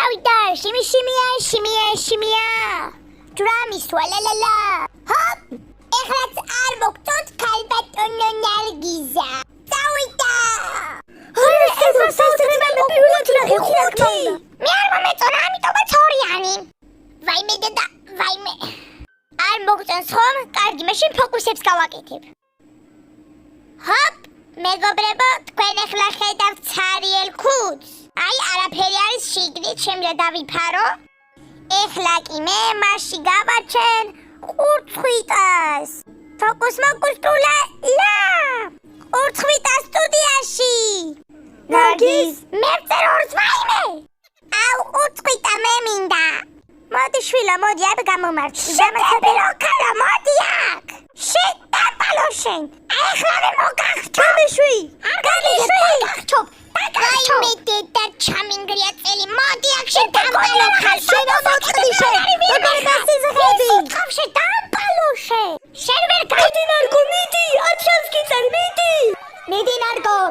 წავიდა, შიმია. დრამის ვალალალა. ჰოპ, ეხლაც არ მოგწონთ ქალბატონო ნარგიზა. წავიდა. ეს სასწრაფო პირველად ნახე ხუთი. მე არ მომეწონა, ამიტომაც ორიანი. ვაიმე დედა, ვაიმე. არ მოგწონს ხომ? კარგი, მაშინ ფოკუსებს გავაკეთებ. ჰოპ, მეგობრებო, თქვენ ახლა ხედავთ ცარიელ ქუდს. აი, არაფერი არის შიგნით, შემიძლია დავიფარო. ეხლა კი მე მასში გავარჩენ ყურწხვიტას. ფოკუს მოკუსტულა, ლა! ყურწხვიტა სტუდიაში. ნარგიზ, მე ვწერ ორს ვაიმე. აუ, ყურწხვიტა მე მინდა. მოდი შვილო, მოდი აბ გამომართვი. დამაცადე ქალა, მოდი აქ. შეტაპალო შენ. ეხლა მოგახტო. გამიშვი. გაგიშვი. ვაიმე დედა ჩამინგრია წელი, მოდი აქ შენ